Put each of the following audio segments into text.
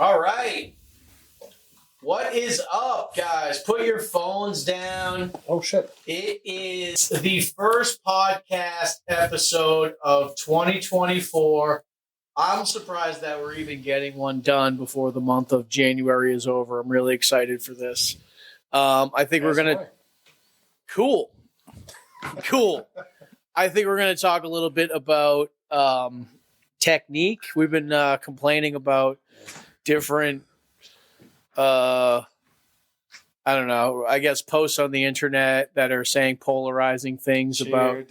All right. What is up, guys? Put your phones down. Oh, shit. It is the first podcast episode of 2024. I'm surprised that we're even getting one done before the month of January is over. I'm really excited for this. I think we're going to... Cool. I think we're going to talk a little bit about technique. We've been complaining about different... I don't know, I guess posts on the internet that are saying polarizing things about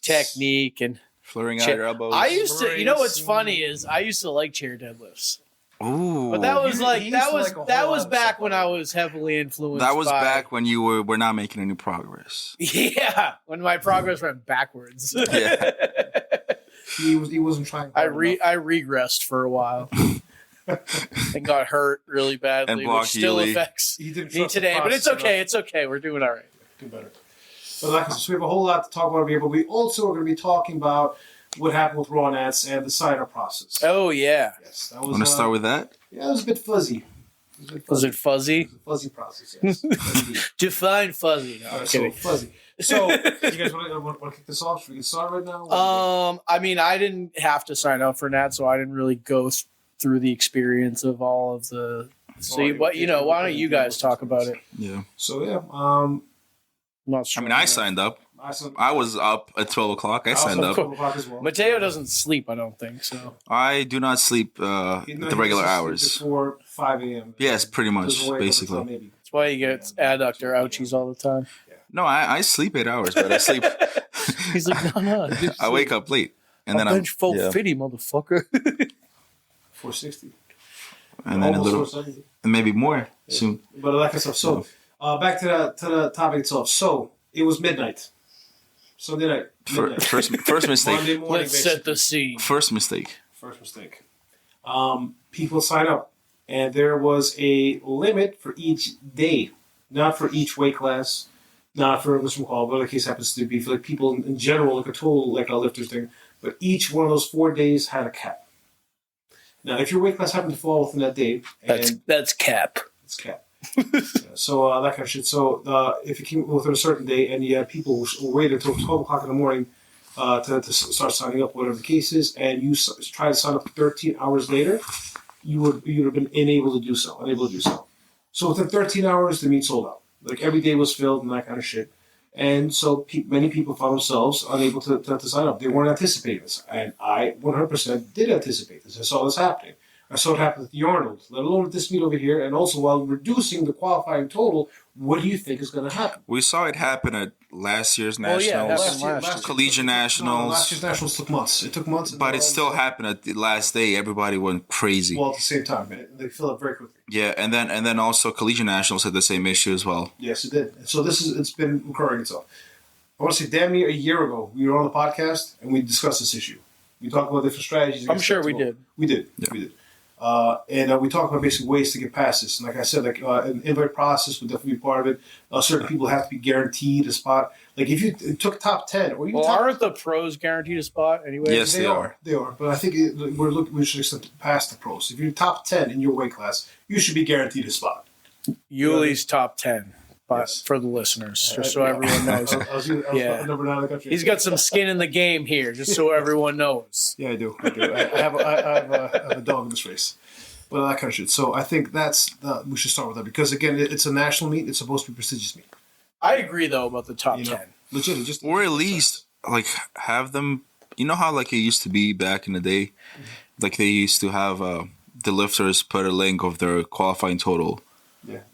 technique and flaring out your elbows. I used to, you know what's funny is I used to like chair deadlifts. Ooh. But that was that was back when I was heavily influenced. That was back when you were not making any progress. Yeah, when my progress went backwards. Yeah. He wasn't trying. I regressed for a while. And got hurt really badly, which still Ylli. affects me today. But it's okay. It's okay. We're doing all right. Do better. So we have a whole lot to talk about here, but we also are going to be talking about what happened with Raw Nats and the sign-up process. Oh, yeah. Yes, that was. Want to start with that? Yeah, it was a bit fuzzy. Was it fuzzy? It was a fuzzy process, yes. Define fuzzy. No, so fuzzy. So, you guys want to kick this off? Should we get started right now? I mean, I didn't have to sign up for Nat, so I didn't really go through the experience of all of the. So, why don't you guys talk about it? Yeah. So, yeah. I'm not sure. I mean, I signed up. I was up at 12 o'clock. I signed up. 12 o'clock as well. Mateo doesn't sleep, I don't think so. I do not sleep the regular hours. Before 5 a.m. Yes, pretty much, basically. That's why you get adductor ouchies all the time. Yeah. No, I sleep 8 hours, but I sleep. He's like, no. I wake up late. And then bench 450, motherfucker. 460. And then a little, and maybe more soon. But like I said, so back to the topic itself. So it was midnight. Sunday night. First mistake. Monday morning, Let's set the scene. First mistake. People sign up, and there was a limit for each day, not for each weight class, not for what's called, whatever the case happens to be, for like people in general, like a total like a lifter thing. But each one of those 4 days had a cap. Now, if your weight class happened to fall within that day, that's cap. It's cap. So that kind of shit. So if you came within a certain day and you had people who waited until 12 o'clock in the morning to start signing up, whatever the case is, and you try to sign up 13 hours later, you would have been unable to do so. So within 13 hours, the meet sold out. Like every day was filled and that kind of shit. And so many people found themselves unable to sign up. They weren't anticipating this. And I 100% did anticipate this. I saw this happening. I saw it happen with the Arnold, let alone this meet over here. And also, while reducing the qualifying total, what do you think is going to happen? We saw it happen at last year's Nationals, Collegiate Nationals. No, last year's Nationals took months. It took months. But it still happened at the last day. Everybody went crazy. Well, at the same time, they fill up very quickly. Yeah, and then also Collegiate Nationals had the same issue as well. Yes, it did. So it's been recurring itself. I want to say damn near a year ago, we were on the podcast and we discussed this issue. We talked about different strategies. I'm sure we did. We did. Yeah. We did. And we talked about basic ways to get past this. And like I said, an invite process would definitely be part of it. Certain people have to be guaranteed a spot. Like if you took top 10 or even aren't the pros guaranteed a spot anyway? Yes, they are. They are. But I think we should extend past the pros. If you're top 10 in your weight class, you should be guaranteed a spot. Ylli's top 10. Yes. For the listeners, just so everyone knows. I was number 9 in the country. He's got some skin in the game here, just so everyone knows. Yeah, I do. I have a dog in this race. But that kind of shit. So I think we should start with that because, again, it's a national meet. It's supposed to be a prestigious meet. I agree, though, about the top 10. Legit. Or at least, have them... You know how, it used to be back in the day? Mm-hmm. Like, they used to have the lifters put a link of their qualifying total.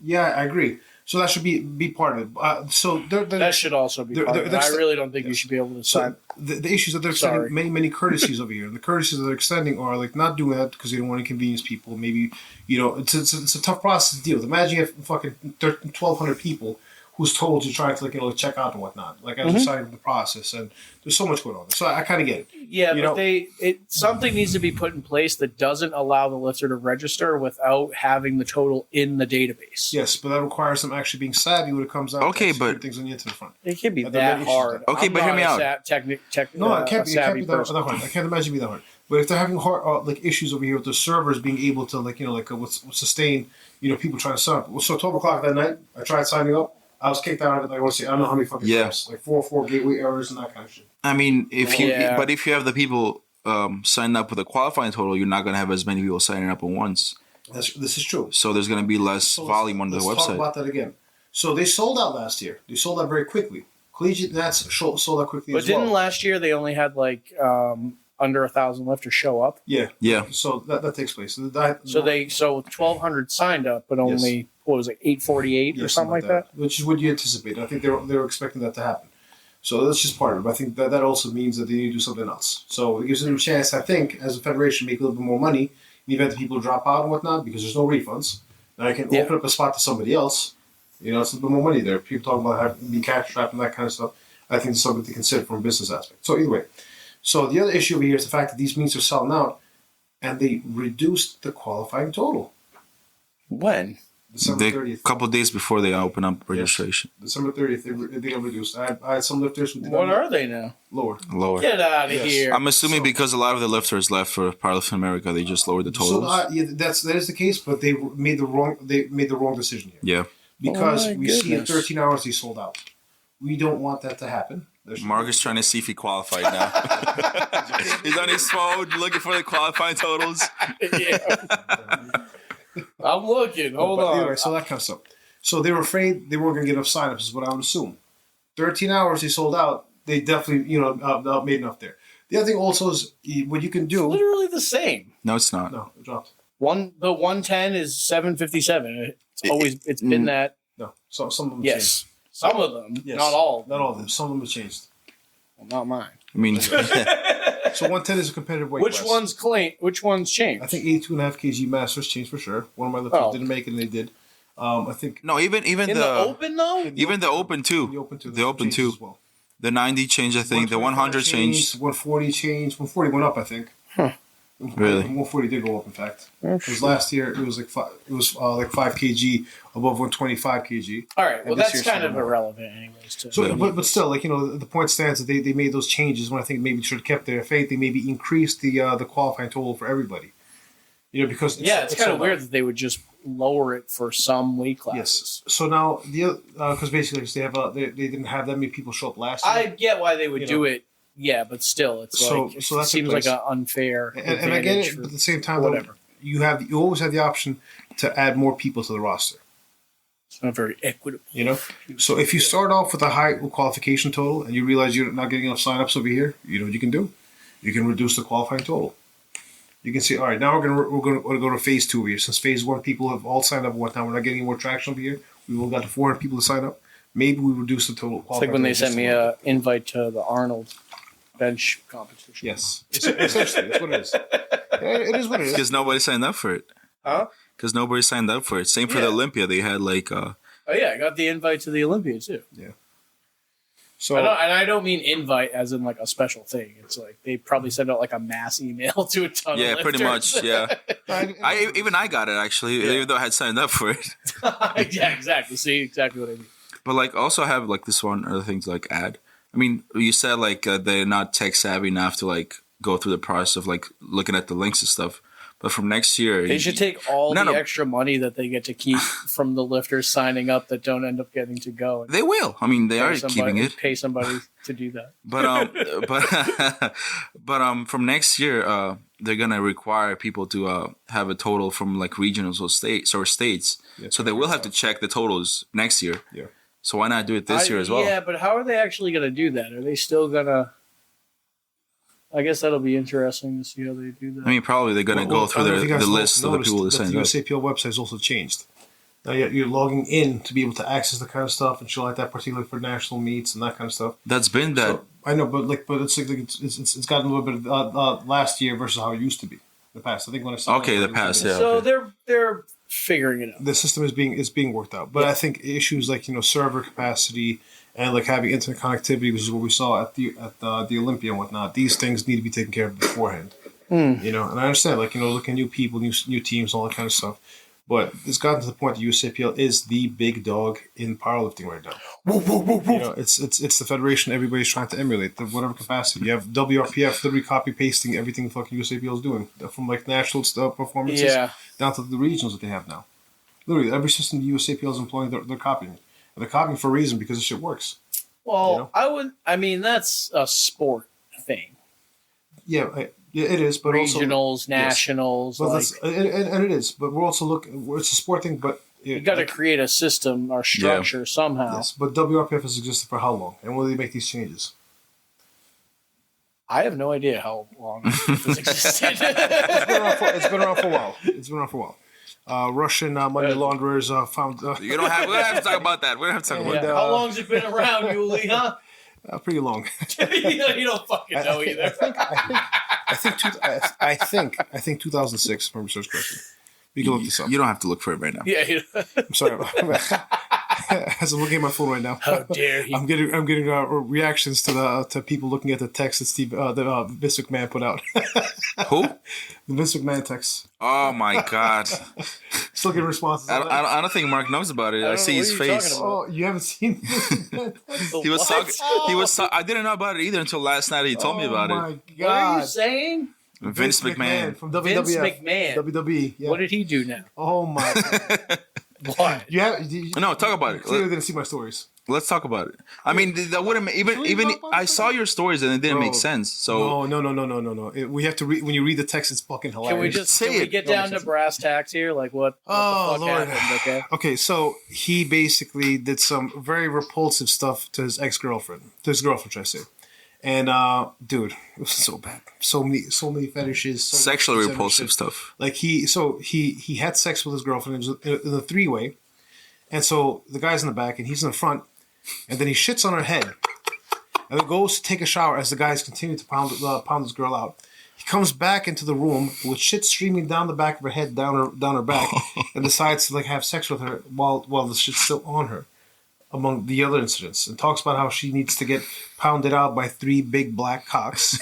Yeah, I agree. So that should be part of it. That should also be part of it. I really don't think you should be able to sign. The issues that they're extending many courtesies over here. The courtesies that they're extending are not doing that because they don't want to inconvenience people. Maybe it's a tough process to deal with. Imagine you have fucking 1,200 people whose totals you're trying to check out and whatnot. Like as you're signing up the process, and there's so much going on. So I kind of get it. Yeah, something needs to be put in place that doesn't allow the lifter to register without having the total in the database. Yes, but that requires them actually being savvy when it comes out. Okay, to but things on the front. It can't be that hard. Okay, but hear me out. No, it can't be that hard. I can't imagine it be that hard. But if they're having hard issues over here with the servers being able to sustain people trying to sign up. So 12 o'clock that night, I tried signing up. I was kicked out of it. I want to say I don't know how many fucking times, like 4 gateway errors and that kind of shit. I mean, if you have the people signing up with a qualifying total, you're not going to have as many people signing up at once. This is true. So there's going to be less volume on the website. Let's talk about that again. So they sold out last year. They sold out very quickly. Collegiate Nats sold out quickly as well. But didn't last year they only had under 1,000 lifters show up? Yeah. Yeah. So that takes place. So 1,200 signed up, but only what was it, 848 or something like that? Which is what you anticipate. I think they were expecting that to happen. So that's just part of it. But I think that also means that they need to do something else. So it gives them a chance, I think, as a federation, to make a little bit more money in the event that people drop out and whatnot because there's no refunds. Now I can open up a spot to somebody else. It's a little bit more money there. People talking about being cash strapped and that kind of stuff. I think it's something to consider from a business aspect. So either way. So the other issue over here is the fact that these meets are selling out and they reduced the qualifying total. When? December 30th. A couple of days before they open up registration. Yes. December 30th, they got reduced. I had some lifters. What are they now? Lower. Get out of here. I'm assuming because a lot of the lifters left for Powerlifting America, they just lowered the totals. So that is the case, but they made the wrong decision here. Yeah. Because we see in 13 hours they sold out. We don't want that to happen. Mark is trying to see if he qualified now. He's on his phone looking for the qualifying totals. I'm looking. Hold on. Anyway, so that kind of stuff. So they were afraid they weren't going to get enough signups, is what I would assume. 13 hours they sold out. They definitely, made enough there. The other thing also is what you can do. It's literally the same. No, it's not. No, it dropped. The 110 is 757. It's been that. No, some of them. Yes, some of them. Yes. Not all. Not all of them. Some of them have changed. Well, not mine. I mean, so 110 is a competitive weight class. Which one's changed? I think 82.5 kg masters changed for sure. One of my lifters didn't make it, and they did. I think. No, even in the open though. Even the open too. The open too. As well. The 90 changed, I think. The 100 changed. 140 changed. 140 went up, I think. Huh. Really? 140 did go up, in fact. Because last year it was like 5 kg above 125 kg. All right, well that's kind of irrelevant, anyways. So, but still, the point stands that they made those changes when I think maybe should have kept their faith. They maybe increased the qualifying total for everybody. Because it's kind of weird that they would just lower it for some weight classes. Yes. So now because basically they didn't have that many people show up last year. I get why they would do it. Yeah, but still, it seems like an unfair. And I get it, but at the same time, whatever. You always have the option to add more people to the roster. It's not very equitable. So if you start off with a high qualification total and you realize you're not getting enough signups over here, you know what you can do? You can reduce the qualifying total. You can say, all right, now we're going to go to phase 2 over here. Since phase 1 people have all signed up, we're not getting any more traction over here. We've only got 400 people to sign up. Maybe we reduce the total. It's like when they sent me an invite to the Arnold bench competition. Yes, essentially, that's what it is. It is what it is. Because nobody signed up for it. Huh? Because nobody signed up for it. Same for the Olympia. They had like. Oh yeah, I got the invite to the Olympia too. Yeah. So I don't mean invite as in like a special thing. It's like they probably sent out like a mass email to a ton of lifters. Yeah, pretty much. Yeah. I got it actually, even though I had signed up for it. Yeah, exactly. See exactly what I mean. But like, also have like this one other thing to like add. I mean, you said like they're not tech savvy enough to like go through the process of like looking at the links and stuff. But from next year, they should take all the extra money that they get to keep from the lifters signing up that don't end up getting to go. They will. I mean, they are keeping it. Pay somebody to do that. But from next year, they're gonna require people to have a total from like regionals or states. Yeah, so they will have to check the totals next year. Yeah. So why not do it this year as well? Yeah, but how are they actually going to do that? Are they still going to... I guess that'll be interesting to see how they do that. I mean, probably they're going to go through the list of the people that signed up. The USAPL website has also changed. Now you're logging in to be able to access the kind of stuff and shit like that, particularly for national meets and that kind of stuff. That's been that. So, I know, but it's gotten a little bit last year versus how it used to be. The past, I think when I saw the past, yeah. So they're figuring it out. The system is being worked out. But I think issues like, server capacity and like having internet connectivity, which is what we saw at the Olympia and whatnot, these things need to be taken care of beforehand. And I understand, like, looking at new people, new teams, all that kind of stuff. But it's gotten to the point that USAPL is the big dog in powerlifting right now. It's the federation everybody's trying to emulate, the whatever capacity. You have WRPF literally copy pasting everything the fucking USAPL is doing, from like national performances down to the regionals that they have now. Literally every system the USAPL is employing, they're copying. And they're copying for a reason, because the shit works. Well, that's a sport thing. Yeah, it is, but regionals, also, nationals, yes. And it is. But we're also it's a sport thing. But you got to create a system or structure somehow. Yes, but WRPF has existed for how long, and when do they make these changes? I have no idea how long it's existed. It's been around for a while. Russian money launderers found. We don't have to talk about that. We don't have to talk about that. How long's it been around, Ylli? Huh? Pretty long. You don't fucking know either. I think 2006. If I remember correctly. We can look this up. You don't have to look for it right now. Yeah. I'm sorry. As I'm looking at my phone right now. How dare he? I'm getting reactions to people looking at the text that Vince McMahon put out. Who? The Vince McMahon text. Oh my God! Still getting responses. I don't think Mark knows about it. I see his face. Oh, you haven't seen this? He was talking. I didn't know about it either until last night. He told me about it. Oh my God! What are you saying? Vince McMahon from WWF. Vince McMahon. WWE. Yeah. What did he do now? Oh my God! What? No, talk about it. Clearly didn't see my stories. Let's talk about it. I mean, that wouldn't even. I saw your stories and it didn't make sense. So no. We have to read. When you read the text, it's fucking hilarious. Can we get down to brass tacks here? Like what the fuck Lord. happened? Okay, so he basically did some very repulsive stuff to his ex-girlfriend. To his girlfriend, should I say? And dude, it was so bad. So many fetishes. Sexually repulsive stuff. Like he had sex with his girlfriend. It was in a three-way. And so the guy's in the back and he's in the front. And then he shits on her head. And then goes to take a shower as the guys continue to pound this girl out. He comes back into the room with shit streaming down the back of her head, down her back, and decides to like have sex with her while the shit's still on her. Among the other incidents, and talks about how she needs to get pounded out by 3 big black cocks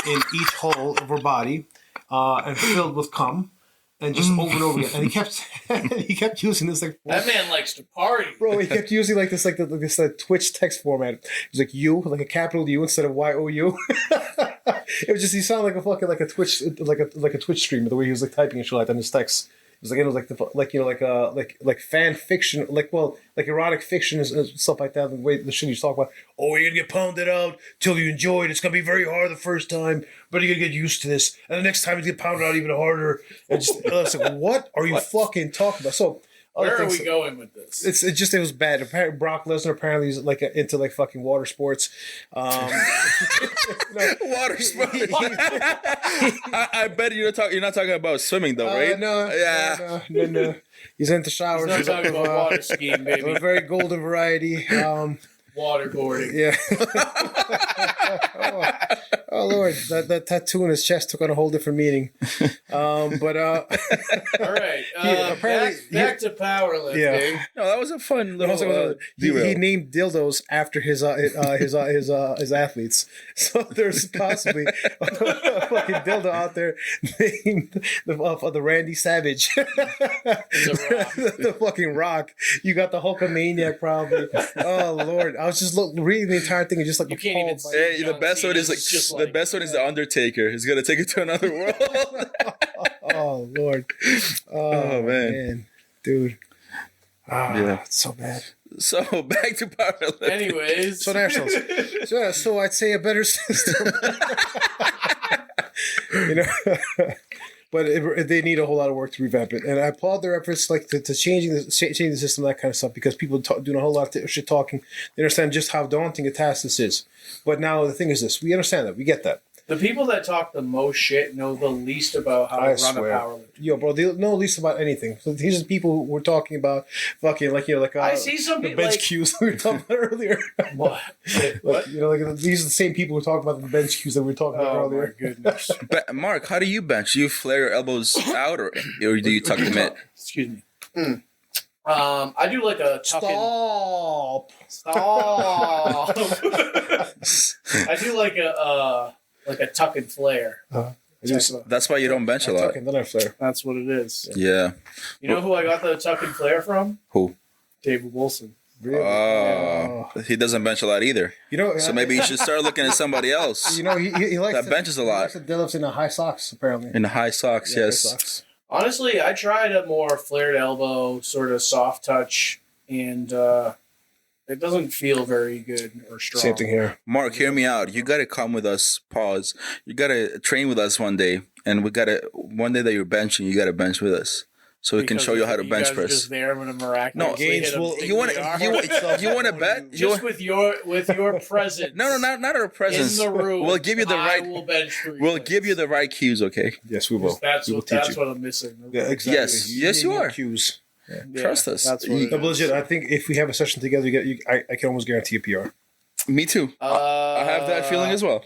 in each hole of her body, and filled with cum, and just over and over again. And he kept using this like that man likes to party, bro. He kept using like this Twitch text format. He's like U, like a capital U instead of YOU. It was just he sounded like a fucking like a Twitch streamer the way he was like typing and shit like that in his text. It was like fan fiction, like erotic fiction and stuff like that. The way the shit you talk about. Oh, you're gonna get pounded out till you enjoy it. It's gonna be very hard the first time, but you're gonna get used to this. And the next time you get pounded out even harder. And just I was like, what are you fucking talking about? So where are we going with this? It was bad. Apparently, Brock Lesnar apparently is like into like fucking water sports. Water sports. I bet you're not talking about swimming though, right? No. He's into showers. He's not talking about water skiing, baby. A very golden variety. Waterboarding. Yeah. Oh Lord, that tattoo on his chest took on a whole different meaning. All right. Back to powerlifting. Yeah. No, that was a fun little. He named dildos after his athletes. So there's possibly a fucking dildo out there named the Randy Savage. The fucking Rock. You got the Hulkamaniac probably. Oh Lord, I was just reading the entire thing and just like you can't even say. Hey, the best one is the best one is the Undertaker. He's gonna take it to another world. Oh Lord. Oh man. Dude. Yeah, it's so bad. So back to powerlifting. Anyways, so nationals. So I'd say a better system. But they need a whole lot of work to revamp it, and I applaud their efforts, like to changing the system, that kind of stuff, because people doing a whole lot of shit talking. They understand just how daunting a task this is. But now the thing is this: we understand that, we get that. The people that talk the most shit know the least about how to run a powerlifting. Yo, bro, they know least about anything. So these are the people who we're talking about fucking I see some the bench cues we were talking about earlier. What? These are the same people who talk about the bench cues that we were talking about earlier. Oh my goodness. Mark, how do you bench? Do you flare your elbows out or do you tuck them in? Excuse me. I do like a tuck Stop. I do like a tuck and flare. That's why you don't bench a lot. That's what it is. Yeah. You know who I got the tuck and flare from? Who? David Wilson. Really? He doesn't bench a lot either. So maybe you should start looking at somebody else. He likes that benches a lot. He likes the deadlifts in the high socks, apparently. In the high socks, yes. High socks. Honestly, I tried a more flared elbow, sort of soft touch, and it doesn't feel very good or strong. Same thing here. Mark, hear me out. You got to come with us. Pause. You got to train with us one day, and one day that you're benching, you got to bench with us. So we can show you how to bench press. Just there when a miraculously you want to bet? Just with your presence. No, not our presence. In the room. We'll give you the right. Will bench give you the right cues. Okay. Yes, we will. That's what I'm missing. Yeah, exactly. Yes, you are. Cues. Yeah. Trust us. That's what legit. I think if we have a session together, I can almost guarantee a PR. Me too. I have that feeling as well.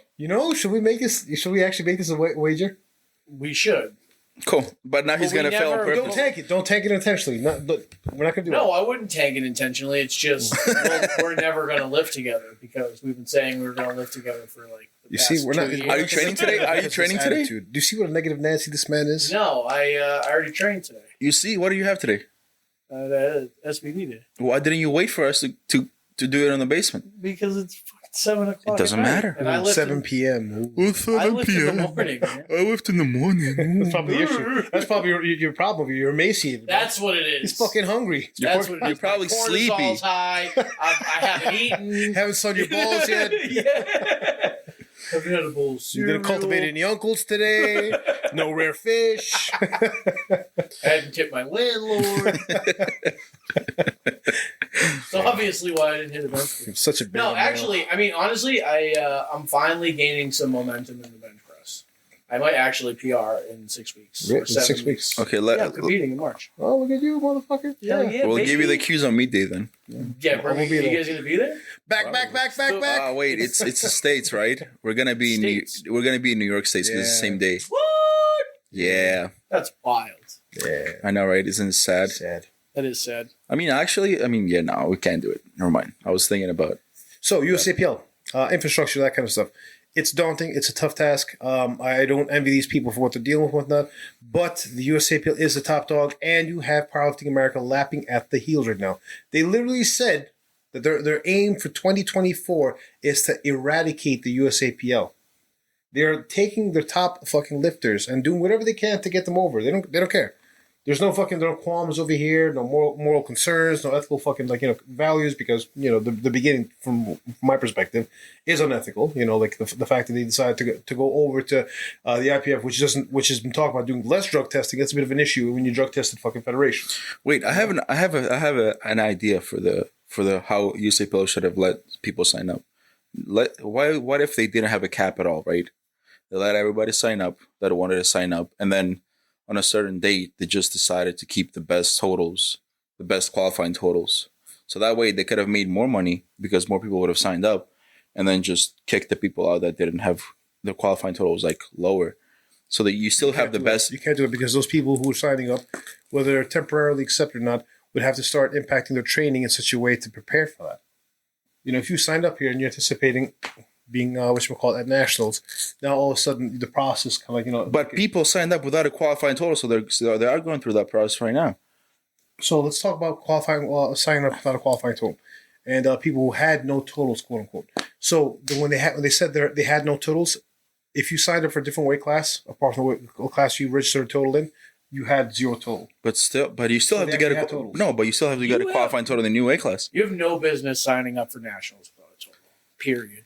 Should we actually make this a wager? We should. Cool, but now he's gonna fail on purpose. Don't tank it intentionally. We're not gonna do it. No, I wouldn't tank it intentionally. It's just we're never gonna live together because we've been saying we were gonna live together for like. You see, we're not. Are you training today? Do you see what a negative Nancy this man is? No, I already trained today. You see, what do you have today? SBD day. Why didn't you wait for us to do it in the basement? Because it's fucking 7 o'clock. It doesn't matter. And I lift 7 p.m. I lift in the morning. Man. I lift in the morning. That's probably the issue. That's probably your problem. You're emaciated. That's what it is. He's fucking hungry. That's what it is. You're probably sleepy. Cortisol's high. I haven't eaten. Haven't sold your balls yet. Yeah. I've had a bowl of cereal. You didn't cultivate any uncles today. No rare fish. I hadn't tipped my landlord. So obviously why I didn't hit a bench press. Such a big actually, I mean, honestly, I'm finally gaining some momentum in the bench press. I might actually PR in 6 weeks. Really? Or 7 6 weeks. Okay, I'm competing in March. Oh, look at you, motherfucker. Yeah, we'll baby. give you the cues on meet day then. Yeah, bro. You guys gonna be there? Back. Wait, it's the States, right? We're gonna be we're gonna be in New York States because it's the same day. What? Yeah. That's wild. Yeah. I know, right? Isn't it sad? Sad. That is sad. No, we can't do it. Never mind. I was thinking about. So USAPL, infrastructure, that kind of stuff. It's daunting. It's a tough task. I don't envy these people for what they're dealing with and whatnot. But the USAPL is the top dog, and you have Powerlifting America lapping at the heels right now. They literally said that their aim for 2024 is to eradicate the USAPL. They're taking their top fucking lifters and doing whatever they can to get them over. They don't care. There's no qualms over here, no moral concerns, no ethical fucking values, because the beginning from my perspective is unethical. The fact that they decided to go over to the IPF, which has been talking about doing less drug testing. That's a bit of an issue when you drug tested fucking federation. Wait, I have an idea for the how USAPL should have let people sign up. What if they didn't have a cap at all, right? They let everybody sign up that wanted to sign up, and then on a certain date, they just decided to keep the best totals, the best qualifying totals. So that way they could have made more money because more people would have signed up, and then just kick the people out that didn't have the qualifying totals lower. So that you still have the best. You can't do it because those people who are signing up, whether they're temporarily accepted or not, would have to start impacting their training in such a way to prepare for that. If you signed up here and you're anticipating being at nationals, now all of a sudden the process kind of But people signed up without a qualifying total, so they are going through that process right now. So let's talk about qualifying, signing up without a qualifying total, and people who had no totals, quote unquote. So when they said they had no totals, if you signed up for a different weight class, apart from the class you registered a total in, you had zero total. But you still have to get a qualifying total in the new weight class. You have no business signing up for nationals without a total. Period.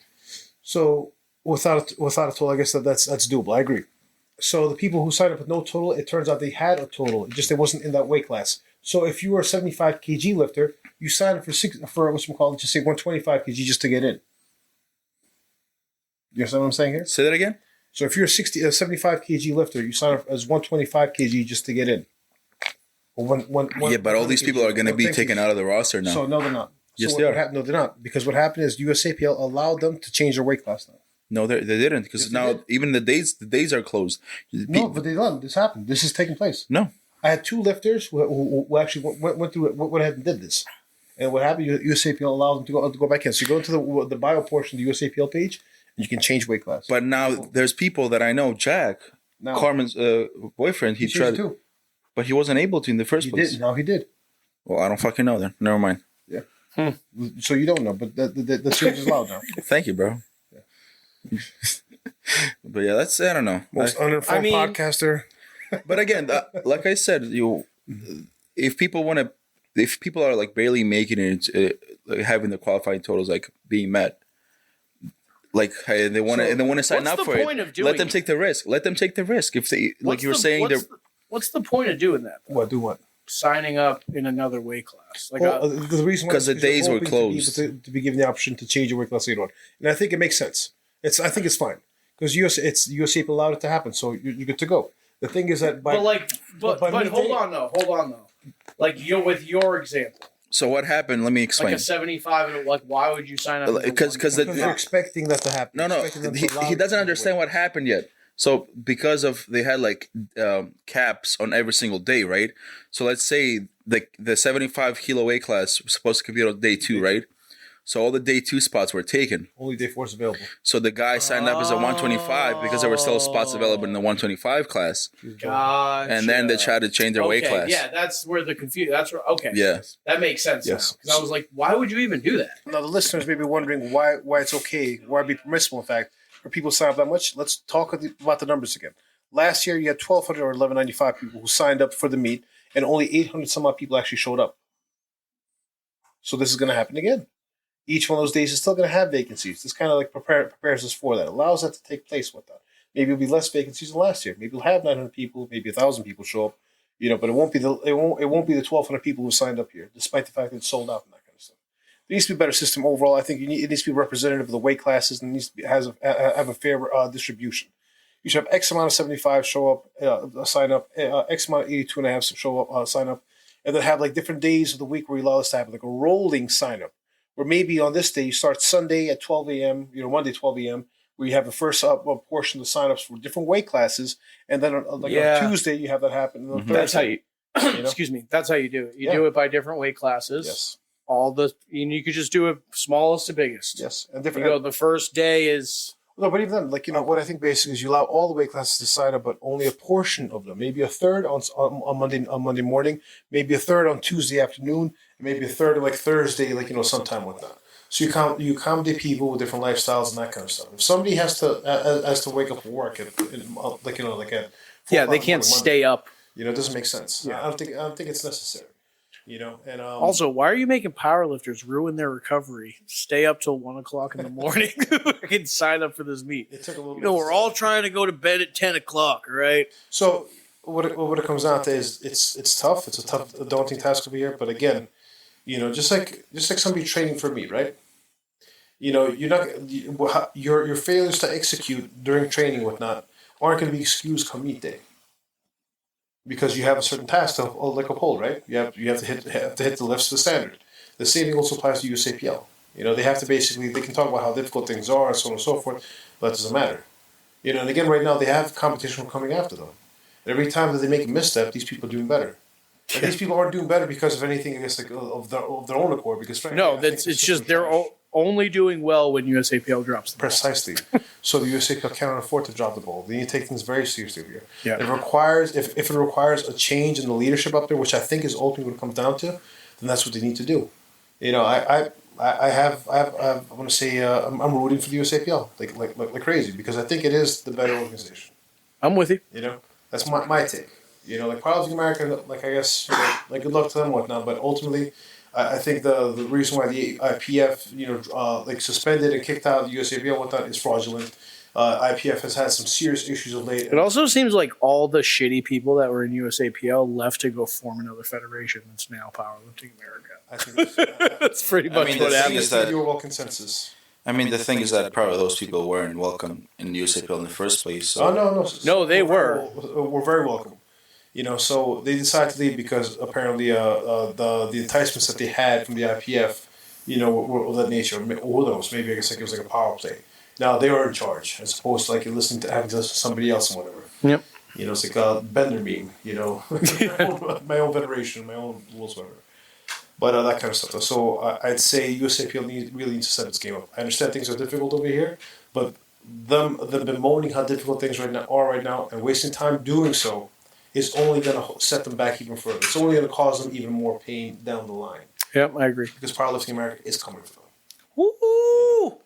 So without a total, I guess that's doable. I agree. So the people who signed up with no total, it turns out they had a total. It wasn't in that weight class. So if you were a 75 kg lifter, you signed up for 125 kg just to get in. You understand what I'm saying here? Say that again. So if you're a 75 kg lifter, you sign up as 125 kg just to get in. But all these people are going to be taken out of the roster now. So no, they're not. Yes, they are. No, they're not. Because what happened is USAPL allowed them to change their weight class now. No, they didn't, because now even the days are closed. No, but they done. This happened. This is taking place. No. I had two lifters who actually went through it, went ahead and did this. And what happened, USAPL allows them to go back in. So you go into the bio portion of the USAPL page, and you can change weight class. But now there's people that I know, Jack, Carmen's boyfriend, he tried to, but he wasn't able to in the first place. Did. Now he did. Well, I don't fucking know then. Never mind. Yeah. So you don't know, but the change is allowed now. Thank you, bro. Yeah. But yeah, that's, I don't know. Most uninformed podcaster. But again, like I said, if people are like barely making it, like having the qualifying totals like being met, like hey, they want to sign up for it. Let them take the risk. Let them take the risk. If they like you're saying, what's the point of doing that? What do what? Signing up in another weight class. Like the reason why because the days were closed to be given the option to change your weight class later on, and I think it makes sense. I think it's fine because USAPL allowed it to happen, so you're good to go. The thing is that but hold on though. Like with your example. So what happened? Let me explain. Like a 75, like why would you sign up? Because they're expecting that to happen. No, he doesn't understand what happened yet. So because they had like caps on every single day, right? So let's say the 75 kilo weight class was supposed to compete on day 2, right? So all the day 2 spots were taken. Only day 4 is available. So the guy signed up as a 125 because there were still spots available in the 125 class. Gotcha. And then they tried to change their weight class. Yeah, that's where the confusion. That's where. Okay. Yeah. That makes sense. Yes. Because I was like, why would you even do that? Now the listeners may be wondering why it's okay, why it'd be permissible, in fact, for people to sign up that much. Let's talk about the numbers again. Last year, you had 1,200 or 1,195 people who signed up for the meet, and only 800 some odd people actually showed up. So this is going to happen again. Each one of those days is still going to have vacancies. This kind of like prepares us for that. Allows that to take place with that. Maybe it'll be less vacancies than last year. Maybe we'll have 900 people, maybe 1,000 people show up, but it won't be the 1,200 people who signed up here, despite the fact that it's sold out and that kind of stuff. There needs to be a better system overall. I think it needs to be representative of the weight classes and it needs to have a fair distribution. You should have X amount of 75 show up, sign up, X amount of 82.5 show up, sign up, and then have like different days of the week where you allow this to happen, like a rolling sign up. Or maybe on this day, you start Sunday at 12 a.m., Monday 12 a.m., where you have the first portion of the signups for different weight classes, and then on Tuesday, you have that happen. Mm-hmm. That's how you, excuse me, that's how you do it. You do it by different weight classes. Yes. You could just do it smallest to biggest. Yes. And different. The first day is... No, but even then, what I think basically is you allow all the weight classes to sign up, but only a portion of them. Maybe a third on Monday morning, maybe a third on Tuesday afternoon, and maybe a third like Thursday, sometime with that. So you accommodate people with different lifestyles and that kind of stuff. If somebody has to wake up for work at they can't stay up. It doesn't make sense. Yeah. I don't think it's necessary. And also, why are you making powerlifters ruin their recovery? Stay up till 1 o'clock in the morning and sign up for this meet. It took a little. We're all trying to go to bed at 10 o'clock, right? So what it comes down to is it's tough. It's a daunting task over here. But again, just like somebody training for me, right? You're not your failures to execute during training and whatnot aren't going to be excused come meet day. Because you have a certain task to uphold, right? You have to hit the lifts to the standard. The same thing also applies to USAPL. They have to they can talk about how difficult things are and so on and so forth, but that doesn't matter. And again, right now they have competition coming after them. And every time that they make a misstep, these people are doing better. And these people aren't doing better because of anything, I guess, of their own accord. Because frankly, it's just they're only doing well when USAPL drops the ball. Precisely. So the USAPL cannot afford to drop the ball. They need to take things very seriously here. Yeah. If it requires a change in the leadership up there, which I think is ultimately what it comes down to, then that's what they need to do. I want to say I'm rooting for the USAPL like crazy because I think it is the better organization. I'm with you. That's my take. Powerlifting America, I guess, good luck to them and whatnot, but ultimately, I think the reason why the IPF, suspended and kicked out of the USAPL and whatnot is fraudulent. IPF has had some serious issues of late. It also seems like all the shitty people that were in USAPL left to go form another federation that's now Powerlifting America. I think that's pretty much what happened. Is that the overall consensus. The thing is that probably those people weren't welcome in USAPL in the first place. So. No, they were. We're very welcome. So they decided to leave because apparently the enticements that they had from the IPF, were of that nature. Who knows? Maybe I guess it was like a power play. Now they were in charge as opposed to having to listen to somebody else and whatever. Yep. It's like a bender meme. My own federation, my own rules, whatever. But that kind of stuff. So I'd say USAPL really needs to set its game up. I understand things are difficult over here, but them bemoaning how difficult things are right now and wasting time doing so is only going to set them back even further. It's only going to cause them even more pain down the line. Yep, I agree. Because powerlifting America is coming for them. Woo!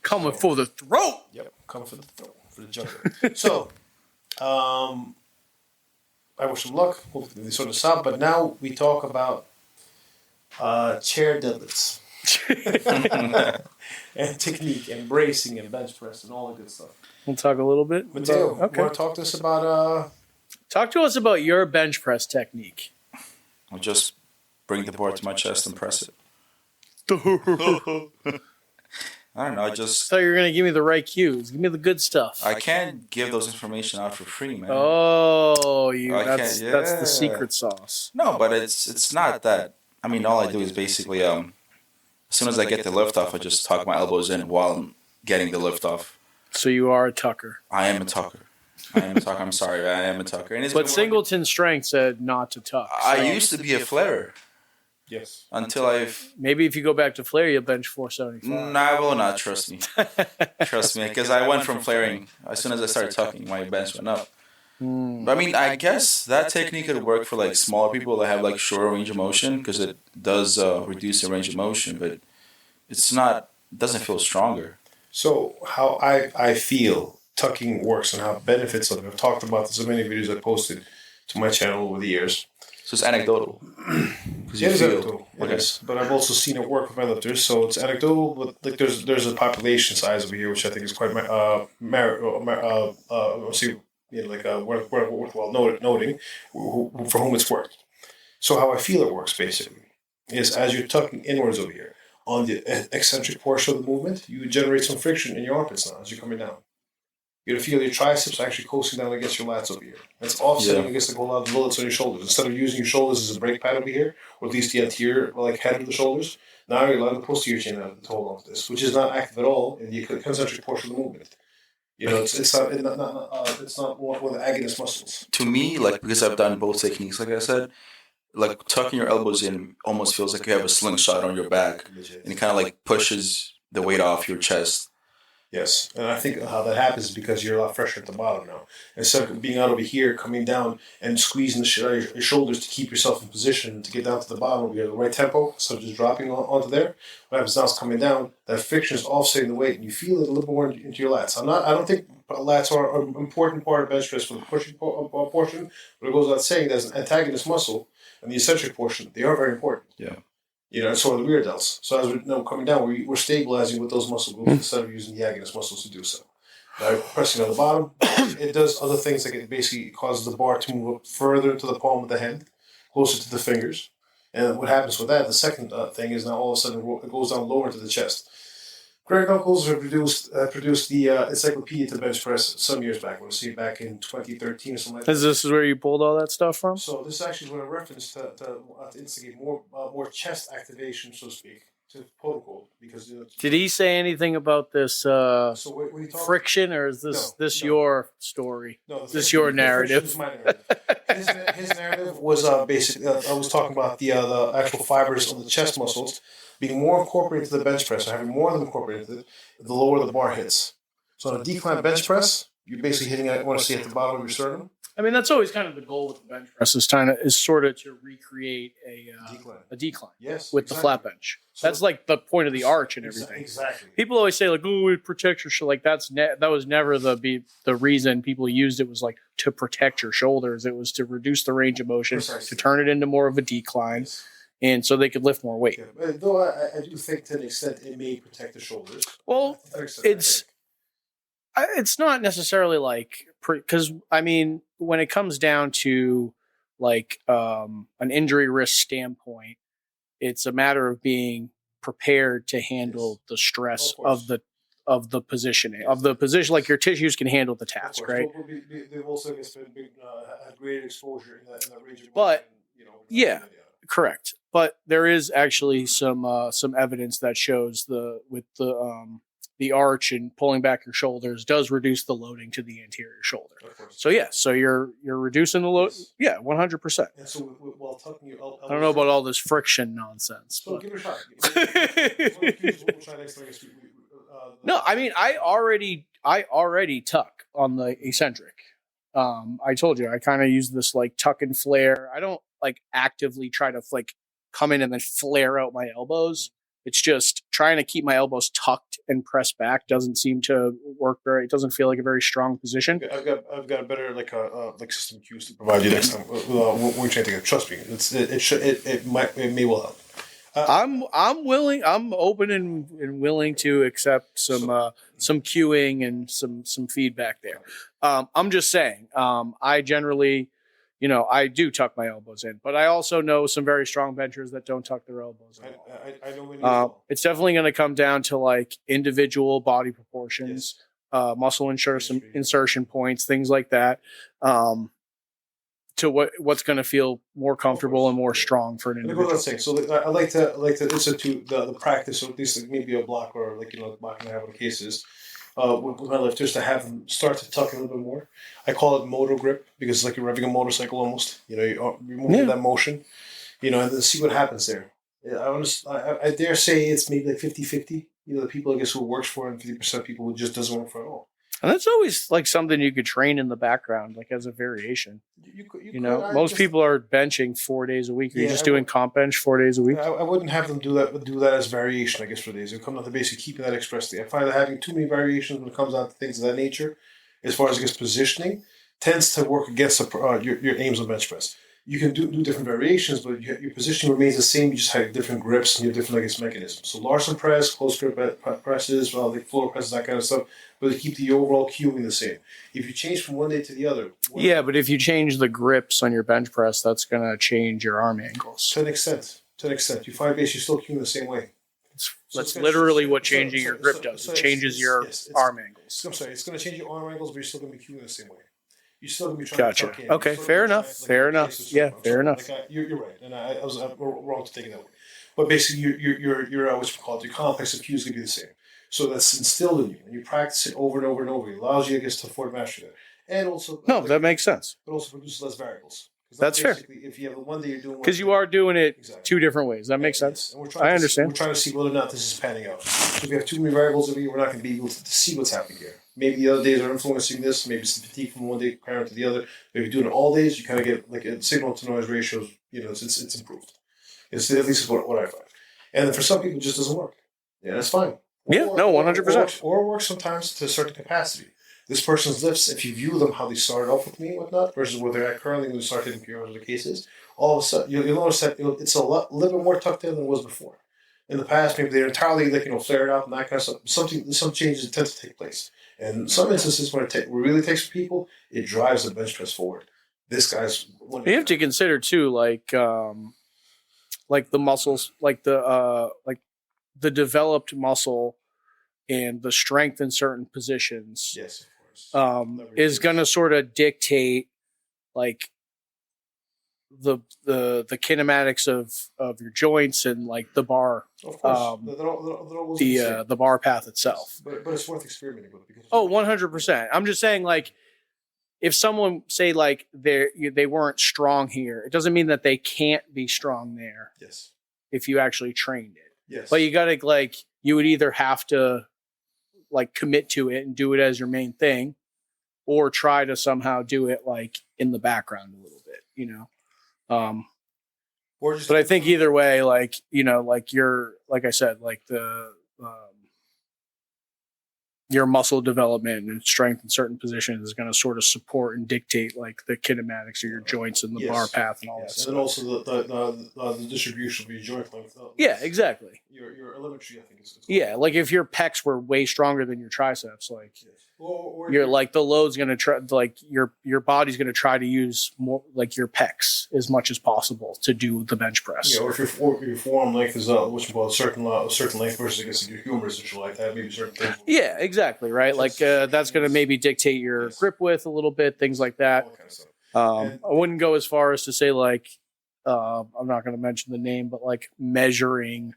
Coming for the throat. Yep, coming for the throat, for the jugular. So, I wish them luck. Hopefully they sort of stop. But now we talk about chair deadlifts. And technique and bracing and bench press and all that good stuff. We'll talk a little bit. Mateo, you want to talk to us about... Talk to us about your bench press technique. I'll just bring the bar to my chest and press it. I don't know. I just thought you were going to give me the right cues. Give me the good stuff. I can't give those information out for free, man. Oh, that's the secret sauce. No, but it's not that. I mean, all I do is basically as soon as I get the lift off, I just tuck my elbows in while I'm getting the lift off. So you are a tucker. I am a tucker. I'm sorry, I am a tucker. And but Singleton Strength said not to tuck. So. I used to be a flarer. Yes. Until maybe if you go back to flare, you'll bench 475. No, I will not. Trust me. Trust me, because I went from flaring. As soon as I started tucking, my bench went up. But I mean, I guess that technique could work for like smaller people that have like shorter range of motion because it does reduce the range of motion, but it's not. It doesn't feel stronger. So how I feel tucking works and how it benefits of it. I've talked about this in many videos I posted to my channel over the years. So it's anecdotal. It is anecdotal, yes. But I've also seen it work with my lifters, so it's anecdotal. But like, there's a population size over here, which I think is quite worthwhile noting, for whom it's worked. So how I feel it works basically is as you're tucking inwards over here on the eccentric portion of the movement, you generate some friction in your armpits now as you're coming down. You're going to feel your triceps actually coasting down against your lats over here. That's offsetting against the whole lot of bullets on your shoulders. Instead of using your shoulders as a brake pad over here, or at least the anterior, head of the shoulders, now you're allowing the posterior chain to hold on to this, which is not active at all in the concentric portion of the movement. It's not one of the agonist muscles. To me, because I've done both techniques, like I said, tucking your elbows in almost feels like you have a slingshot on your back, and it kind of pushes the weight off your chest. Yes, and I think how that happens is because you're a lot fresher at the bottom now. Instead of being out over here, coming down and squeezing the shit out of your shoulders to keep yourself in position to get down to the bottom over here, the right tempo, so just dropping onto there. What happens now is coming down, that friction is offsetting the weight, and you feel it a little more into your lats. I don't think lats are an important part of bench press for the pushing portion, but it goes without saying that as an antagonist muscle and the eccentric portion, they are very important. Yeah. So are the rear delts. So as we're coming down, we're stabilizing with those muscle groups instead of using the agonist muscles to do so. Now, pressing on the bottom, it does other things like it basically causes the bar to move up further into the palm of the hand, closer to the fingers. And what happens with that, the second thing is now all of a sudden it goes down lower into the chest. Greg Knuckles produced the Encyclopedia to Bench Press some years back. We'll see back in 2013 or something like that. This is where you pulled all that stuff from? So this actually is what I referenced to instigate more chest activation, so to speak, to quote unquote. Because did he say anything about this friction, or is this your story? No, is this your narrative? This is my narrative. His narrative was basically I was talking about the actual fibers of the chest muscles being more incorporated to the bench press, or having more of them incorporated, the lower the bar hits. So on a decline bench press, you're basically hitting at the bottom of your sternum. I mean, that's always kind of the goal with the bench press is sort of to recreate a decline. Yes, with the flat bench. So that's the point of the arch and everything. Exactly. People always say oh, it protects your shoulder. That was never the reason people used it was to protect your shoulders. It was to reduce the range of motion, to turn it into more of a decline. Yes. And so they could lift more weight. Yeah, though I do think to an extent it may protect the shoulders. Well, it's not necessarily because I mean when it comes down to an injury risk standpoint, it's a matter of being prepared to handle the stress of the positioning of the position. Your tissues can handle the task, right? They've also had greater exposure in that range of motion, correct. But there is actually some evidence that shows with the the arch and pulling back your shoulders does reduce the loading to the anterior shoulder. So yeah, so you're reducing the load. Yes. Yeah, 100%. And so while tucking your elbows, I don't know about all this friction nonsense. So But. give it a shot. We'll try next time. No, I mean I already tuck on the eccentric. I told you I kind of use this like tuck and flare. I don't like actively try to like come in and then flare out my elbows. It's just trying to keep my elbows tucked and pressed back doesn't seem to work very. It doesn't feel like a very strong position. I've got a better like system cues to provide you next time. We're trying to get. Trust me, it may well help. I'm willing. I'm open and willing to accept some cueing and some feedback there. I'm just saying. I generally, I do tuck my elbows in, but I also know some very strong benchers that don't tuck their elbows in. I know many as well. It's definitely going to come down to like individual body proportions, muscle insertion points, things like that. To what's going to feel more comfortable and more strong for an individual. So I like to institute the practice, or at least maybe a block or block and a half of cases. With my lifters to have them start to tuck a little bit more. I call it motor grip because it's like you're revving a motorcycle almost. You're moving that motion, and then see what happens there. I dare say it's maybe like 50-50. The people I guess who it works for, and 50% people who just doesn't work for at all. And that's always like something you could train in the background, like as a variation. Most people are benching 4 days a week. You're just doing comp bench 4 days a week. I wouldn't have them do that as variation, I guess, for days. It comes down to basically keeping that expressly. I find that having too many variations when it comes down to things of that nature, as far as I guess positioning, tends to work against your aims on bench press. You can do different variations, but your positioning remains the same. You just have different grips and you have different, I guess, mechanisms. So Larson press, close grip presses, like floor presses, that kind of stuff. But to keep the overall cueing the same. If you change from one day to the other, but if you change the grips on your bench press, that's going to change your arm angles. To an extent, you find basically you're still cueing the same way. That's literally what changing your grip does. It changes your arm angles. I'm sorry, it's going to change your arm angles, but you're still going to be cueing the same way. You're still going to be trying to tuck in. Okay, fair enough. Fair enough. Yeah, fair enough. You're right, and I was wrong to take it that way. But basically, your what you call it, your complex of cues is going to be the same. So that's instilled in you, and you practice it over and over and over. It allows you, I guess, to forward master that, and also that makes sense. But also produces less variables. That's fair. If you have one day you're doing because you are doing it two different ways. That makes sense. I understand. We're trying to see whether or not this is panning out. So if we have too many variables, we're not going to be able to see what's happening here. Maybe the other days are influencing this. Maybe it's the fatigue from one day compared to the other. But if you're doing it all days, you kind of get like a signal to noise ratios. It's improved. It's at least what I find. And then for some people, it just doesn't work. Yeah, that's fine. 100%. Or it works sometimes to a certain capacity. This person's lifts, if you view them how they started off with me and whatnot, versus where they're at currently when they start hitting PRs or the cases, all of a sudden you'll notice that it's a little bit more tucked in than it was before. In the past, maybe they're entirely flared out and that kind of stuff. Some changes tend to take place. And in some instances, when it really takes for people, it drives the bench press forward. This guy's one. You have to consider too, like the muscles, like the developed muscle and the strength in certain positions. Yes, of course. Is going to sort of dictate like the kinematics of your joints and like the bar, of course. the bar path itself. But it's worth experimenting with. 100%. I'm just saying, like, if someone say like they weren't strong here, it doesn't mean that they can't be strong there. Yes. If you actually trained it. Yes. But you got to you would either have to commit to it and do it as your main thing, or try to somehow do it in the background a little bit, but I think either way, I said, your muscle development and strength in certain positions is going to sort of support and dictate the kinematics of your joints and the bar path and all that stuff. And also the distribution of your joint length. Yeah, exactly. Your elementary, I think, is. Yeah, if your pecs were way stronger than your triceps, or you're the load's going to try, your body's going to try to use more your pecs as much as possible to do the bench press. Yeah, or if your forearm length is what you call a certain length versus I guess your humerus and shit like that, maybe certain things. Yeah, exactly, right? That's going to maybe dictate your grip width a little bit, things like that. All kind of stuff. I wouldn't go as far as to say I'm not going to mention the name, but measuring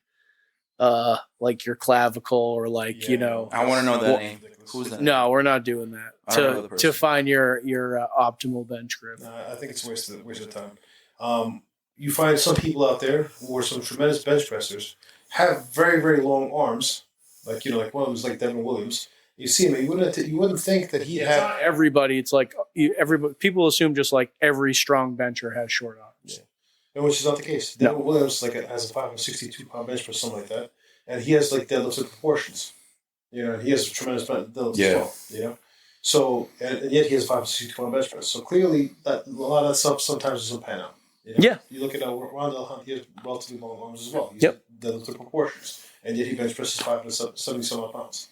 like your clavicle or like Yeah. I want to know that name. Who's that? No, we're not doing that I don't know the to person. find your optimal bench grip. I think it's a waste of time. You find some people out there who are some tremendous bench pressers have very, very long arms, like one of them is like Devin Williams. You see him, you wouldn't think that he'd It's have. not everybody. It's like everybody. People assume just like every strong bencher has short arms. And which is not the case. No. Devin Williams has a 562-pound bench press, something like that, and he has like deadlifts in proportions. He has a tremendous deadlifts as well. So and yet he has a 562-pound bench press. So clearly, that a lot of that stuff sometimes doesn't pan out. Yeah. You look at Rondell Hunt; he has relatively long arms as well. He's Yep. deadlifts in proportions, and yet he bench presses 570-some pounds.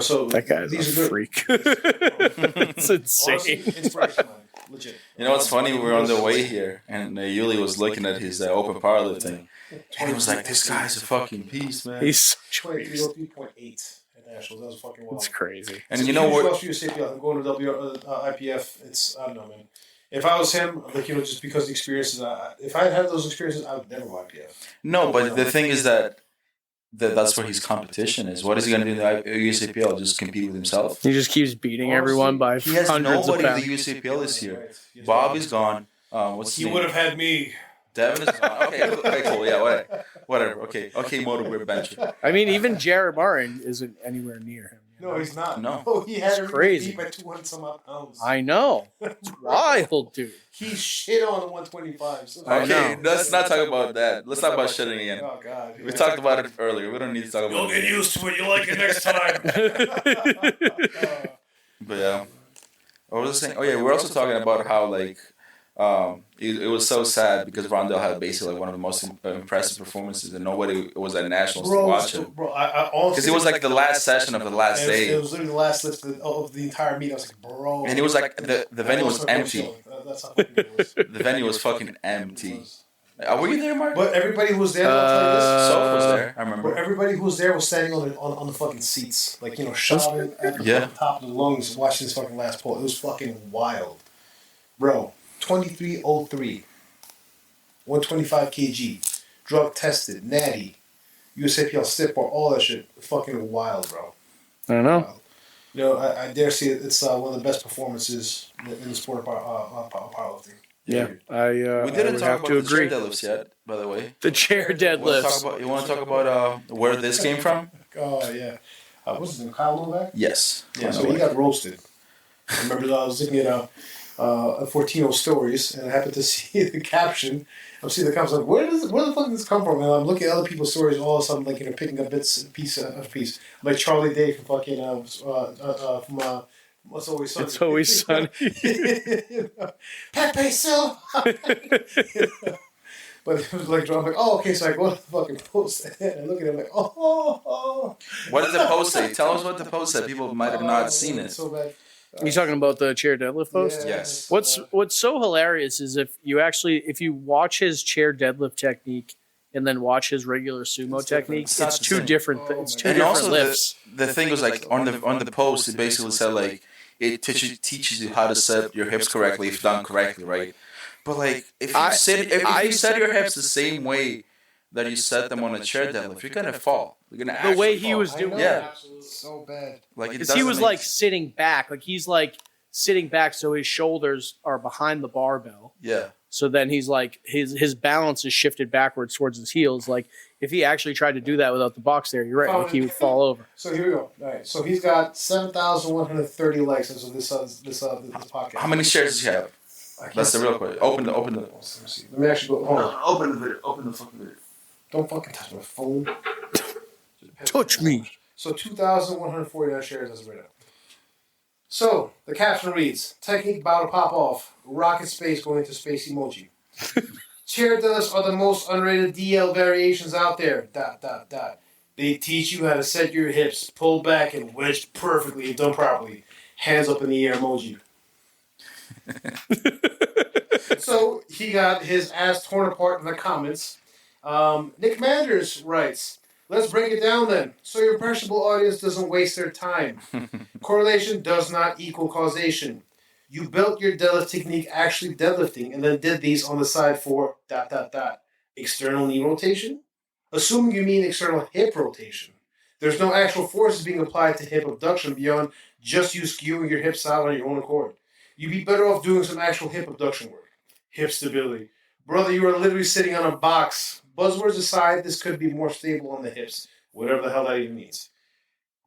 So That guy's these a are freak. It's insane. honestly, inspiration, man. Legit. You know what's funny? We were on the way here, and Ylli was looking at his open powerlifting, and he was like, "This guy's a fucking beast, man." He's such a 23.8 at nationals. That was fucking wild. It's crazy. And you know what? I'm going to IPF. It's I don't know, man. If I was him, just because the experiences, if I had those experiences, I would never go IPF. No, but the thing is that's where his competition is. What is he going to do in the USAPL? Just compete with himself? He just keeps beating everyone by He has hundreds of nobody in pounds. the USAPL this year. Bob is gone. What's his He name? would have had me. Devin is gone. Okay, cool. Yeah, whatever. Okay, motor grip bencher. I mean, even Jared Martin isn't anywhere near him. No, he's not. No. He had It's crazy. by 200-some odd pounds. I know. It's wild, dude. He shit on the 125s. I Okay, know. let's not talk about that. Let's talk about shitting again. Oh God. We talked about it earlier. We don't need to talk about it. used to it. You'll like it next time. But yeah. What was I saying? Oh yeah, we're also talking about how like it was so sad because Rondell had basically like one of the most impressive performances and nobody was at nationals to watch him. Bro, I honestly, Because it was like the last session of the last day. It was literally the last lift of the entire meet. I was like, bro. And it was like the venue was empty. That's how fucking it was. The venue was fucking empty. Were you there, Mark? But everybody who was there, I'll tell you this. Soph was there, I But remember. everybody who was there was standing on the fucking seats, like shouting at the top of the lungs, watching this fucking last pull. It was fucking wild, bro. 2303, 125 kg, drug tested, natty, USAPL step bar, all that shit. Fucking wild, bro. I don't know. Wild. I dare say it's one of the best performances in the sport of powerlifting. Yeah, We didn't talk have about to the chair agree. deadlifts yet, by the way. The chair deadlifts. You want to talk about where this came from? Oh yeah, what's his name? Kyle Novak. Yes. Yeah, so he got roasted. I remember I was looking at Fortino stories, and I happened to see the caption. I'm seeing the caption like, where the fuck did this come from? And I'm looking at other people's stories, all of a sudden, like picking up piece. Like Charlie Day from fucking from What's Always Sunny. It's always sunny. Pepe Silva. But it was like, I'm like, oh, okay, so I go to the fucking post and I look at it, I'm like, oh. What did the post say? Tell us what the post said. People might have not seen it. So bad. You talking about the chair deadlift post? Yeah. Yes. What's so hilarious is if you watch his chair deadlift technique and then watch his regular sumo technique, It's not it's the two same. different. Oh, It's my two God. And different also lifts. the thing was like on the post it basically said like it teaches you how to set your hips correctly if done correctly, right? But like if you set your hips the same way that you set them on a chair deadlift, you're gonna fall. You're gonna The way actually he fall. was doing, Yeah. So bad. Like because he was like sitting back, like he's like sitting back, so his shoulders are behind the barbell. yeah. So then he's like his balance is shifted backwards towards his heels. Like if he actually tried to do that without the box there, you're right. Like he would fall over. So here we go. All right. So he's got 7,130 likes as of this podcast. How many shares does he have? That's the real question. Open the. Let me see. Let me actually go. Hold on. Open the video. Open the fucking video. Don't fucking touch my phone. Touch me. So 2,149 shares as of right now. So the caption reads: Technique about to pop off. Rocket space going into space emoji. Chair deadlifts are the most underrated DL variations out there. ... They teach you how to set your hips, pull back, and wedge perfectly if done properly. Hands up in the air emoji. So he got his ass torn apart in the comments. Nick Manders writes, let's break it down then, so your impressionable audience doesn't waste their time. Correlation does not equal causation. You built your deadlift technique actually deadlifting and then did these on the side for ... External knee rotation? Assuming you mean external hip rotation. There's no actual forces being applied to hip abduction beyond just you skewing your hips out on your own accord. You'd be better off doing some actual hip abduction work. Hip stability. Brother, you are literally sitting on a box. Buzzwords aside, this could be more stable on the hips. Whatever the hell that even means.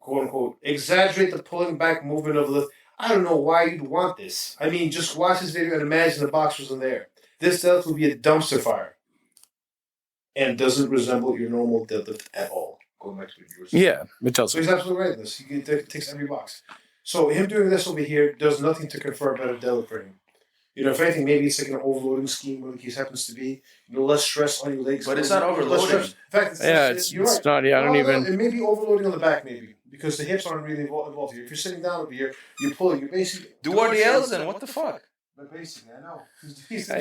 Quote unquote. Exaggerate the pulling back movement of the... I don't know why you'd want this. I mean, just watch this video and imagine the box wasn't there. This deadlift would be a dumpster fire. And doesn't resemble your normal deadlift at all. Going back to what you were saying. Yeah, it does. So he's absolutely right in this. He takes every box. So him doing this over here does nothing to confer a better deadlift for him. You know, if anything, maybe it's like an overloading scheme where the case happens to be. You know, less stress on your legs. But it's not overloading. In fact, You're right. Not. Yeah, I don't even. It may be overloading on the back, maybe, because the hips aren't really involved here. If you're sitting down over here, you're pulling. You're basically do RDLs then. What the fuck? But basically, I know.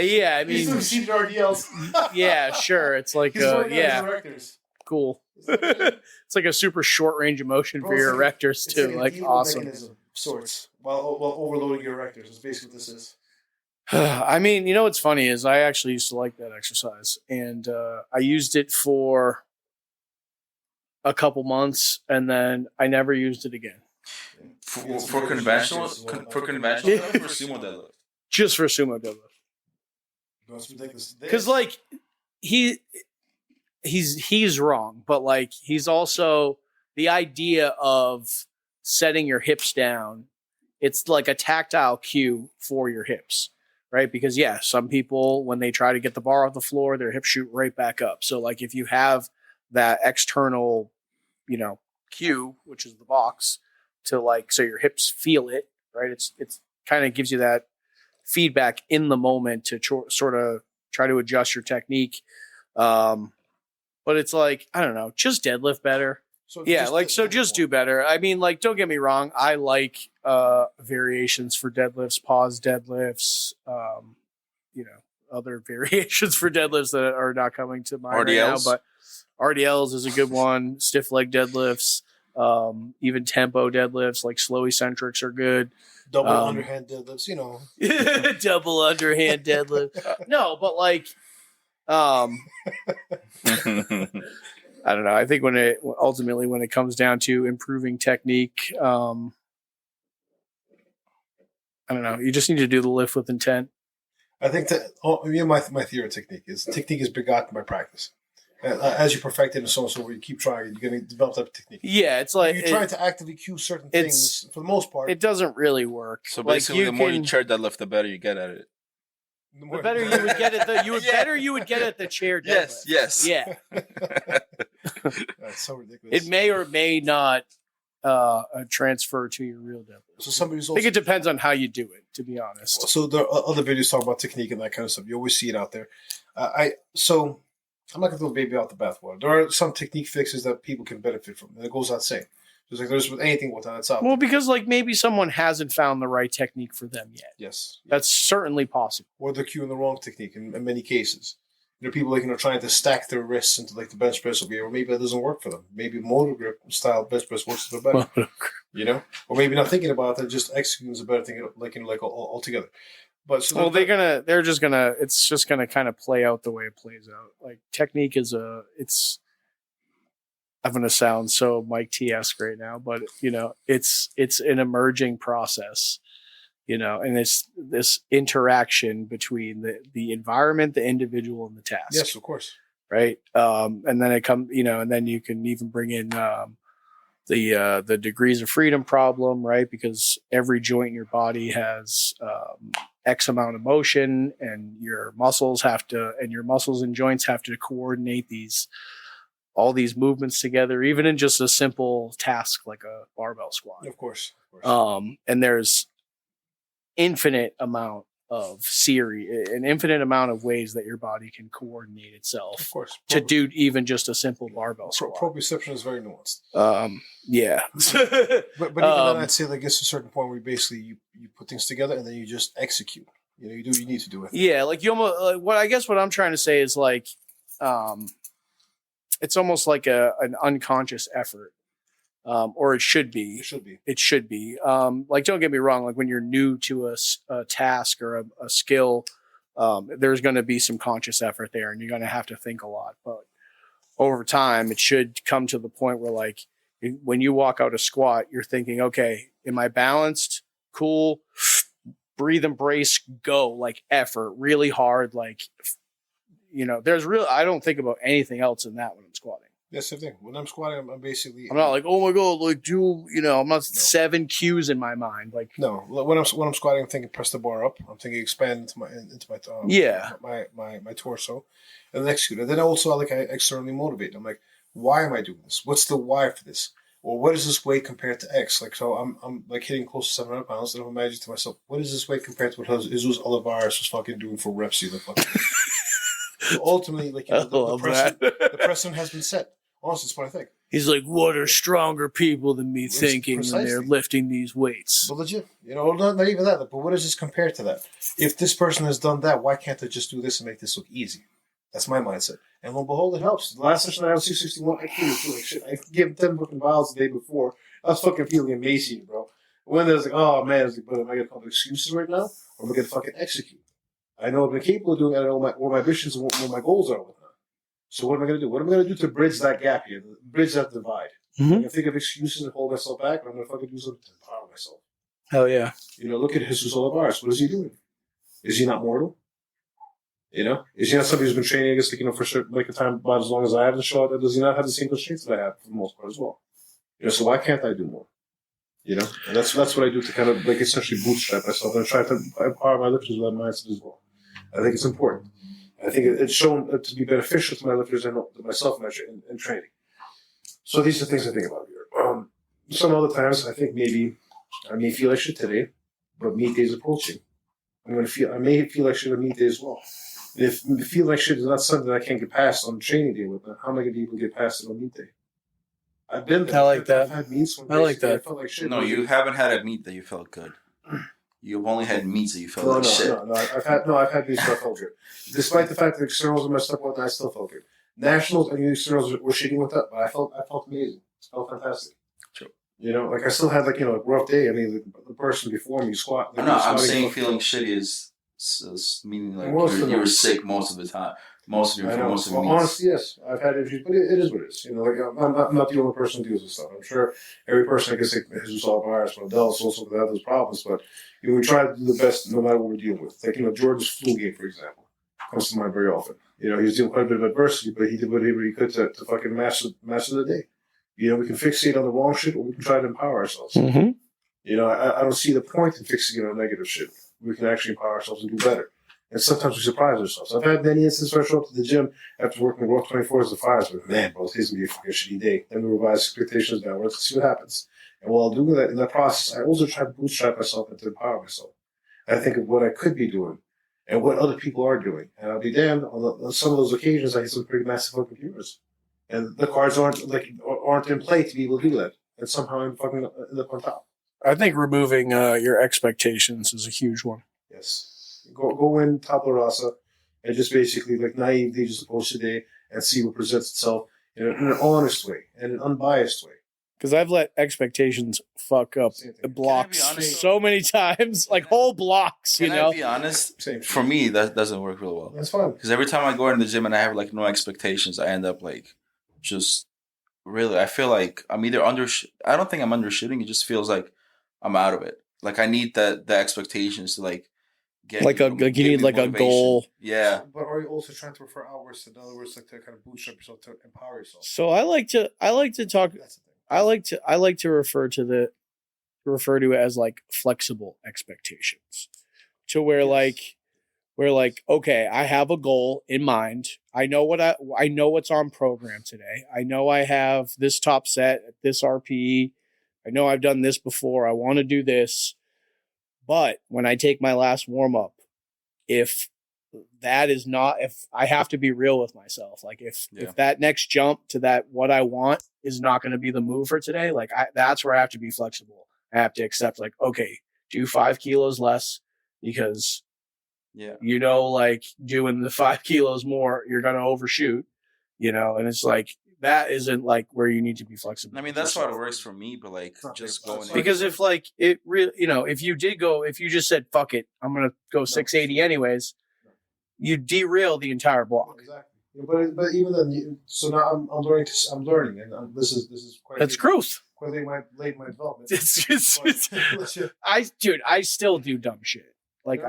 Yeah, I mean, he's doing seated RDLs. Yeah, sure. It's like cool. It's like a super short range of motion for your erectors too. Like awesome. Mechanism, sorts, while overloading your erectors. That's basically what this is. I mean, you know what's funny is I actually used to like that exercise, and I used it for a couple months, and then I never used it again. For conventional deadlift or sumo deadlift? Just for sumo deadlift. That's ridiculous. Because like he's wrong, but like he's also the idea of setting your hips down. It's like a tactile cue for your hips. Right? Because some people, when they try to get the bar off the floor, their hips shoot right back up. So like if you have that external, cue, which is the box, to like, so your hips feel it, right? It's kind of gives you that feedback in the moment to sort of try to adjust your technique. But it's like, I don't know, just deadlift better. So just do better. I mean, like, don't get me wrong. I like variations for deadlifts, pause deadlifts, other variations for deadlifts that are not coming to mind right now. But RDLs is a good one. Stiff leg deadlifts, even tempo deadlifts, like slow eccentrics are good. Double underhand deadlifts, Double underhand deadlift. No, but like, I don't know. I think when it comes down to improving technique, I don't know. You just need to do the lift with intent. I think that my theory of technique is begotten by practice. As you perfect it and so on, so where you keep trying, you're going to develop that technique. Yeah, it's like you're trying to actively cue certain things. For the most part, it doesn't really work. So basically, the more you chair deadlift, the better you get at it. The better you would get at you would get at the chair deadlift. Yes. Yeah. That's so ridiculous. It may or may not transfer to your real deadlift. So I think it depends on how you do it, to be honest. So there are other videos talking about technique and that kind of stuff. You always see it out there. I'm not going to throw the baby out the bathwater. There are some technique fixes that people can benefit from, and it goes without saying. Just like there's with anything with that, it's out. Well, because like maybe someone hasn't found the right technique for them yet. Yes, that's certainly possible. Or they're cueing the wrong technique in many cases. There are people like trying to stack their wrists into like the bench press over here, or maybe that doesn't work for them. Maybe motor grip style bench press works a bit better. Or maybe not thinking about it, just executing is a better thing, like altogether. But so it's just gonna kind of play out the way it plays out. Like technique is I'm gonna sound so Mike T-esque right now, but it's an emerging process, and it's this interaction between the environment, the individual, and the task. Yes, of course. Right. And then it comes, and then you can even bring in the degrees of freedom problem, right? Because every joint in your body has X amount of motion, and your muscles and joints have to coordinate all these movements together, even in just a simple task like a barbell squat. Of course. And there's infinite amount of an infinite amount of ways that your body can coordinate itself, of course, to do even just a simple barbell squat. Proprioception is very nuanced. Yeah. but even then, I'd say like it's a certain point where basically you put things together and then you just execute. You do what you need to do with it. Yeah, like you almost what I'm trying to say is like, it's almost like an unconscious effort. Or it should be. It should be. Like, don't get me wrong. Like when you're new to a task or a skill, there's going to be some conscious effort there, and you're going to have to think a lot. But over time, it should come to the point where like when you walk out a squat, you're thinking, okay, am I balanced? Cool. Breathe and brace, go, like effort, really hard. Like, I don't think about anything else in that when I'm squatting. That's the thing. When I'm squatting, I'm basically. I'm not like, oh my god, like I'm not 7 cues in my mind. Like, no, when I'm squatting, I'm thinking press the bar up. I'm thinking expand into my torso, and then execute. And then also I externally motivate. I'm like, why am I doing this? What's the why for this? Or what is this weight compared to X? Like, so I'm like hitting close to 700 pounds, and I'm imagining to myself, what is this weight compared to what Jesus Olivares was fucking doing for reps? So ultimately, like, the precedent has been set. Honestly, that's what I think. He's like, what are stronger people than me thinking when they're lifting these weights? But legit, not even that. But what is this compared to that? If this person has done that, why can't they just do this and make this look easy? That's my mindset. And lo and behold, it helps. The last session I had 261, I couldn't feel like shit. I gave 10 fucking miles the day before. I was fucking feeling emaciated, bro. When there's like, oh man, but am I going to come up with excuses right now? Or am I going to fucking execute? I know what I'm capable of doing. I know what my visions and what my goals are with that. So what am I going to do? What am I going to do to bridge that gap here? Bridge that divide? Mm-hmm. I'm going to think of excuses and hold myself back, and I'm going to fucking do something to empower myself. Hell yeah. Look at Jesus Olivares. What is he doing? Is he not mortal? Is he not somebody who's been training against, for a time about as long as I have to show that? Does he not have the same constraints that I have for the most part as well? So why can't I do more? And that's what I do to kind of like essentially bootstrap myself and try to empower my lifters with that mindset as well. I think it's important. I think it's shown to be beneficial to my lifters and to myself in training. So these are things I think about here. Some other times I think maybe I may feel like shit today, but meet day is approaching. I may feel like shit on meet day as well. If feel like shit is not something that I can't get past on training day with, how am I going to be able to get past it on meet day? I've been there. I like that. I've had meets when I like that. I felt like shit. No, you haven't had a meet that you felt good. You've only had meets that you felt like shit. No. I've had meets where I felt good. Despite the fact that externals were messed up with, I still felt good. Nationals and externals were shitting with that, but I felt amazing. It felt fantastic. True. I still had a rough day. I mean, the person before me squat. No, I'm saying feeling shitty is meaning like you were sick most of the time. Most of your meets. Honestly, yes, I've had injuries, but it is what it is. I'm not the only person who deals with stuff. I'm sure every person, I guess, has resolved virus, but adults also have those problems. But we try to do the best no matter what we're dealing with. Like George's flu game, for example, comes to mind very often. He was dealing with quite a bit of adversity, but he did whatever he could to fucking master the day. We can fixate on the wrong shit, or we can try to empower ourselves. Mm-hmm. I don't see the point in fixing on negative shit. We can actually empower ourselves and do better. And sometimes we surprise ourselves. I've had many instances where I show up to the gym after working rough 24s to 5s, but man, bro, today's going to be a fucking shitty day. Then we revise expectations downwards to see what happens. And while doing that, in that process, I also try to bootstrap myself and to empower myself. I think of what I could be doing and what other people are doing. And I'll be damned, on some of those occasions, I hit some pretty massive fucking viewers. And the cards aren't in play to be able to do that. And somehow I'm fucking end up on top. I think removing your expectations is a huge one. Yes. Go in tabula rasa and just basically naively just approach the day and see what presents itself in an honest way and an unbiased way. Because I've let expectations fuck up blocks so many times, like whole blocks. Can I be honest? For me, that doesn't work real well. That's fine. Because every time I go in the gym and I have no expectations, I end up just really. I feel like I'm either I don't think I'm undershooting. It just feels like I'm out of it. Like I need the expectations to get you need a goal. Yeah. But are you also trying to refer outwards to, in other words, to kind of bootstrap yourself to empower yourself? So I like to talk. I like to refer to it as flexible expectations, to where okay, I have a goal in mind. I know what's on program today. I know I have this top set at this RPE. I know I've done this before. I want to do this. But when I take my last warm up, if I have to be real with myself, if that next jump to that what I want is not going to be the move for today, that's where I have to be flexible. I have to accept okay, do 5 kilos less because doing the 5 kilos more, you're going to overshoot, and it's that isn't where you need to be flexible. I mean, that's how it works for me, but just going because if it really, if you just said fuck it, I'm gonna go 680 anyways, you derail the entire block. Exactly. But even then, so now I'm learning. I'm learning, and this is quite. That's growth. Quite late in my development. I still do dumb shit. Like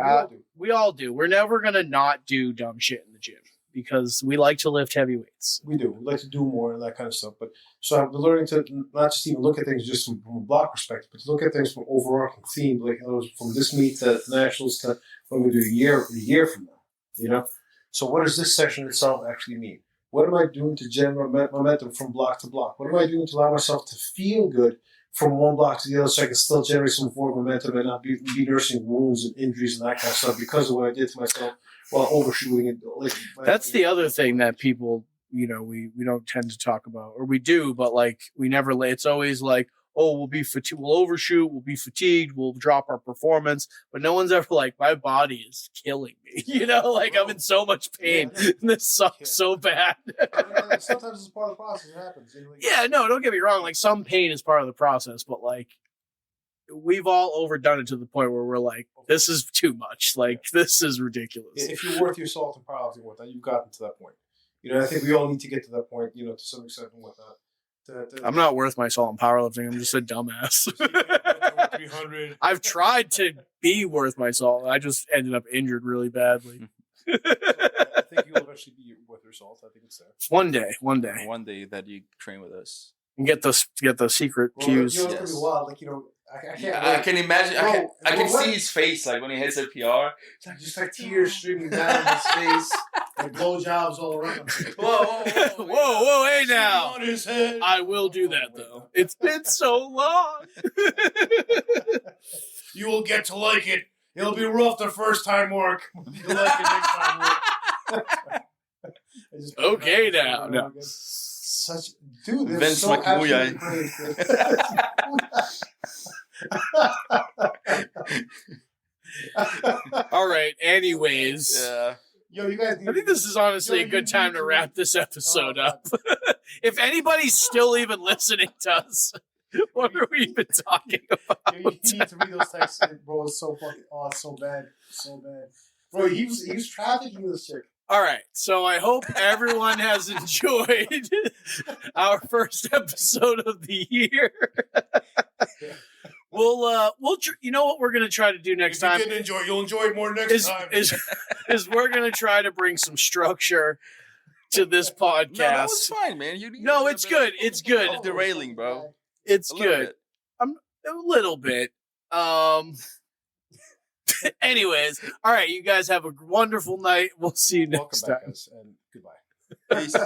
we all do. We're never gonna not do dumb shit in the gym because we like to lift heavy weights. We do. We like to do more and that kind of stuff. But so I'm learning to not just even look at things just from a block perspective, but to look at things from overarching theme, like from this meet to nationals to when we do a year from now. So what does this session itself actually mean? What am I doing to generate momentum from block to block? What am I doing to allow myself to feel good from one block to the other so I can still generate some form of momentum and not be nursing wounds and injuries and that kind of stuff because of what I did to myself while overshooting it. That's the other thing that people, we don't tend to talk about, or we do, but like we never. It's always like, oh, we'll be fatigued, we'll overshoot, we'll be fatigued, we'll drop our performance, but no one's ever like, my body is killing me. I'm in so much pain. Yeah. And this sucks so bad. Sometimes it's part of the process. It happens. Yeah, no, don't get me wrong. Like some pain is part of the process, but like we've all overdone it to the point where we're like, this is too much. Like this is ridiculous. If you're worth your salt and powerlifting with that, you've gotten to that point. I think we all need to get to that point, to some extent and whatnot. I'm not worth my salt in powerlifting. I'm just a dumbass. 300. I've tried to be worth my salt. I just ended up injured really badly. So I think you'll eventually be worth your salt. I think it's there. One day. One day that you train with us. And get the secret cues. It's gonna be wild. I can't. I can imagine. I can see his face like when he hits a PR. It's like tears streaming down his face. And blowjobs all around. Whoa, hey now. On his head. I will do that though. It's been so long. You will get to like it. It'll be rough the first time, Mark. You'll like it next time, Mark. Okay now. No. Dude, Vince so McMahon. All right. Anyways. Yeah. Yo, you guys. I think this is honestly a good time to wrap this episode up. If anybody's still even listening to us, what are we even talking about? You need to read those texts, bro. It's so fucking. Oh, it's so bad. So bad. Bro, he was trafficking this chick. All right, so I hope everyone has enjoyed our first episode of the year. We'll you know what we're gonna try to do next time. You'll enjoy it more next time. Is we're gonna try to bring some structure to this podcast. No, that was fine, man. No, it's good. It's good. It's derailing, bro. It's good. A little bit. Anyways, all right, you guys have a wonderful night. We'll see you next time. Welcome back, guys, and goodbye. Peace.